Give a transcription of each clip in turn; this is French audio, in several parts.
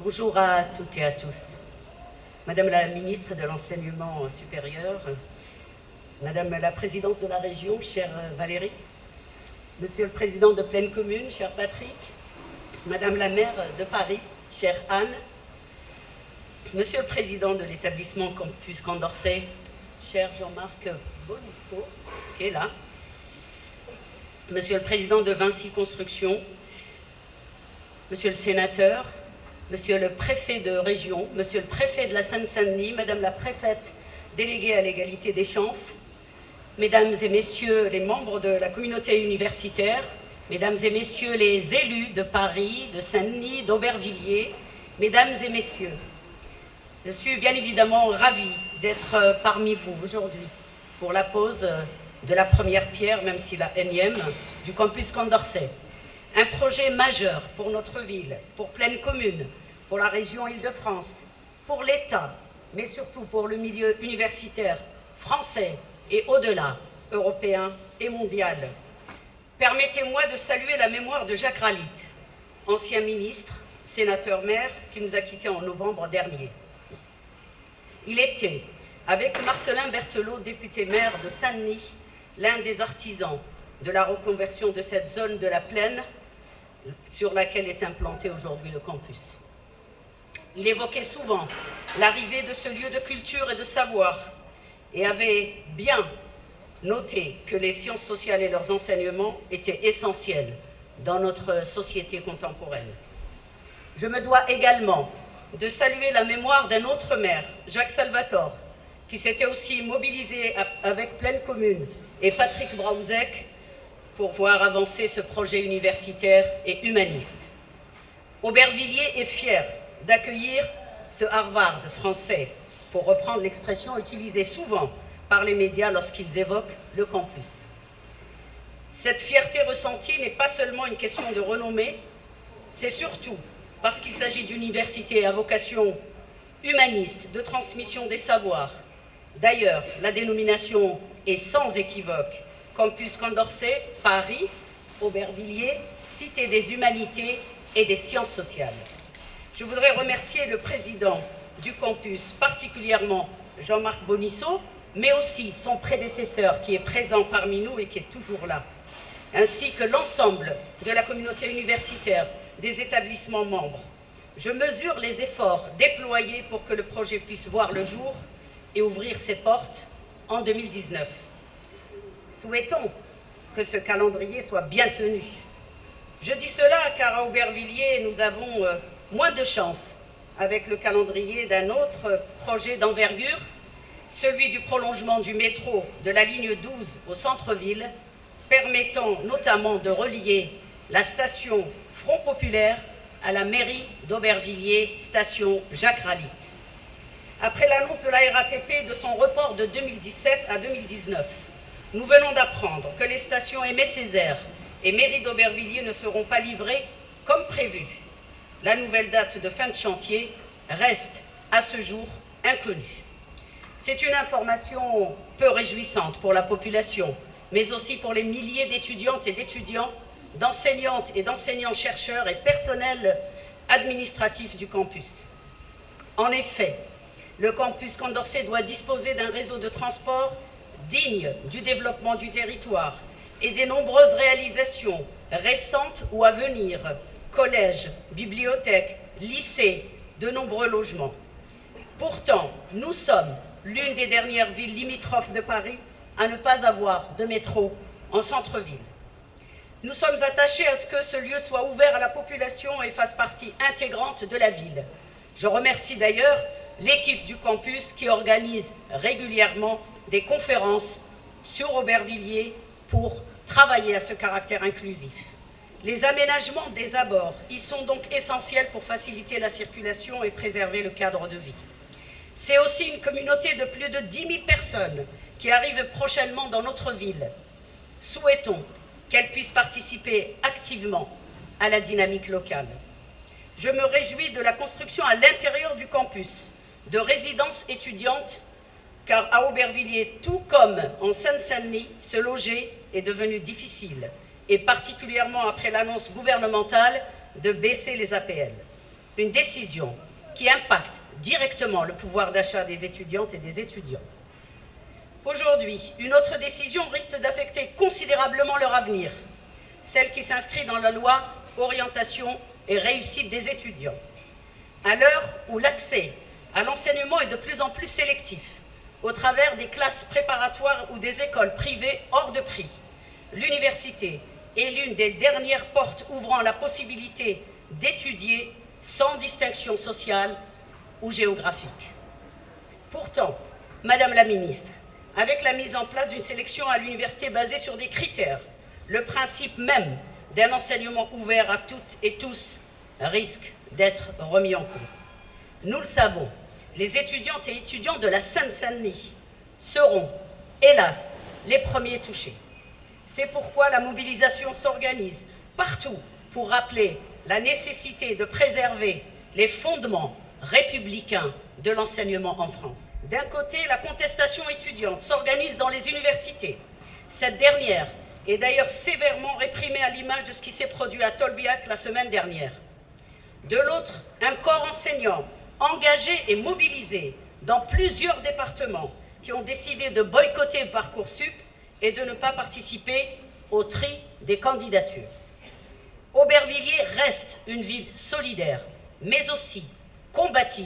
Bonjour à toutes et à tous. Madame la ministre de l'Enseignement supérieur, Madame la présidente de la région, chère Valérie, Monsieur le président de Pleine Commune, cher Patrick, Madame la maire de Paris, chère Anne, Monsieur le président de l'établissement Campus Condorcet, cher Jean-Marc Bonifaud, qui est là, Monsieur le président de Vinci Construction, Monsieur le sénateur, Monsieur le préfet de région, Monsieur le préfet de la Seine-Saint-Denis, Madame la préfète déléguée à l'égalité des chances, Mesdames et Messieurs les membres de la communauté universitaire, Mesdames et Messieurs les élus de Paris, de Saint-Denis, d'Aubervilliers, Mesdames et Messieurs, je suis bien évidemment ravie d'être parmi vous aujourd'hui pour la pose de la première pierre, même si la énième, du campus Condorcet. Un projet majeur pour notre ville, pour Pleine Commune, pour la région Île-de-France, pour l'État, mais surtout pour le milieu universitaire français et au-delà, européen et mondial. Permettez-moi de saluer la mémoire de Jacques Ralite, ancien ministre, sénateur-maire, qui nous a quittés en novembre dernier. Il était, avec Marcelin Berthelot, député-maire de Saint-Denis, l'un des artisans de la reconversion de cette zone de la plaine sur laquelle est implanté aujourd'hui le campus. Il évoquait souvent l'arrivée de ce lieu de culture et de savoir et avait bien noté que les sciences sociales et leurs enseignements étaient essentiels dans notre société contemporaine. Je me dois également de saluer la mémoire d'un autre maire, Jacques Salvatore, qui s'était aussi mobilisé avec Pleine Commune et Patrick Braouzek pour voir avancer ce projet universitaire et humaniste. Aubervilliers est fier d'accueillir ce Harvard français, pour reprendre l'expression utilisée souvent par les médias lorsqu'ils évoquent le campus. Cette fierté ressentie n'est pas seulement une question de renommée, c'est surtout parce qu'il s'agit d'une université à vocation humaniste, de transmission des savoirs. D'ailleurs, la dénomination est sans équivoque. Campus Condorcet, Paris, Aubervilliers, Cité des humanités et des sciences sociales. Je voudrais remercier le président du campus, particulièrement Jean-Marc Bonifaud, mais aussi son prédécesseur qui est présent parmi nous et qui est toujours là, ainsi que l'ensemble de la communauté universitaire, des établissements membres. Je mesure les efforts déployés pour que le projet puisse voir le jour et ouvrir ses portes en 2019. Souhaitons que ce calendrier soit bien tenu. Je dis cela car à Aubervilliers, nous avons moins de chance avec le calendrier d'un autre projet d'envergure, celui du prolongement du métro de la ligne 12 au centre-ville, permettant notamment de relier la station Front Populaire à la mairie d'Aubervilliers, station Jacques Ralite. Après l'annonce de la RATP de son report de 2017 à 2019, nous venons d'apprendre que les stations Aimé-Césaire et mairie d'Aubervilliers ne seront pas livrées comme prévu. La nouvelle date de fin de chantier reste à ce jour inconnue. C'est une information peu réjouissante pour la population, mais aussi pour les milliers d'étudiantes et d'étudiants, d'enseignantes et d'enseignants-chercheurs et personnels administratifs du campus. En effet, le campus Condorcet doit disposer d'un réseau de transport digne du développement du territoire et des nombreuses réalisations récentes ou à venir, collèges, bibliothèques, lycées, de nombreux logements. Pourtant, nous sommes l'une des dernières villes limitrophes de Paris à ne pas avoir de métro en centre-ville. Nous sommes attachés à ce que ce lieu soit ouvert à la population et fasse partie intégrante de la ville. Je remercie d'ailleurs l'équipe du campus qui organise régulièrement des conférences sur Aubervilliers pour travailler à ce caractère inclusif. Les aménagements des abords y sont donc essentiels pour faciliter la circulation et préserver le cadre de vie. C'est aussi une communauté de plus de 10 000 personnes qui arrive prochainement dans notre ville. Souhaitons qu'elle puisse participer activement à la dynamique locale. Je me réjouis de la construction à l'intérieur du campus de résidences étudiantes, car à Aubervilliers, tout comme en Seine-Saint-Denis, se loger est devenu difficile, et particulièrement après l'annonce gouvernementale de baisser les APL. une décision qui impacte directement le pouvoir d'achat des étudiantes et des étudiants. Aujourd'hui, une autre décision risque d'affecter considérablement leur avenir, celle qui s'inscrit dans la loi Orientation et réussite des étudiants. À l'heure où l'accès à l'enseignement est de plus en plus sélectif, au travers des classes préparatoires ou des écoles privées hors de prix, l'université est l'une des dernières portes ouvrant la possibilité d'étudier sans distinction sociale ou géographique. Pourtant, Madame la Ministre, avec la mise en place d'une sélection à l'université basée sur des critères, le principe même d'un enseignement ouvert à toutes et tous risque d'être remis en cause. Nous le savons, les étudiantes et étudiants de la Seine-Saint-Denis seront, hélas, les premiers touchés. C'est pourquoi la mobilisation s'organise partout pour rappeler la nécessité de préserver les fondements républicains de l'enseignement en France. D'un côté, la contestation étudiante s'organise dans les universités. Cette dernière est d'ailleurs sévèrement réprimée à l'image de ce qui s'est produit à Tolbiac la semaine dernière. De l'autre, un corps enseignant engagé et mobilisé dans plusieurs départements qui ont décidé de boycotter Parcoursup et de ne pas participer au tri des candidatures. Aubervilliers reste une ville solidaire, mais aussi combative,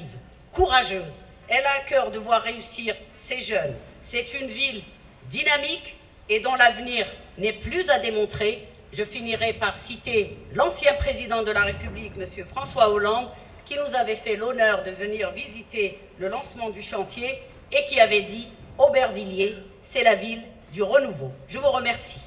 courageuse. Elle a à cœur de voir réussir ses jeunes. C'est une ville dynamique et dont l'avenir n'est plus à démontrer. Je finirai par citer l'ancien président de la République, M. François Hollande, qui nous avait fait l'honneur de venir visiter le lancement du chantier et qui avait dit « Aubervilliers, c'est la ville du renouveau ». Je vous remercie.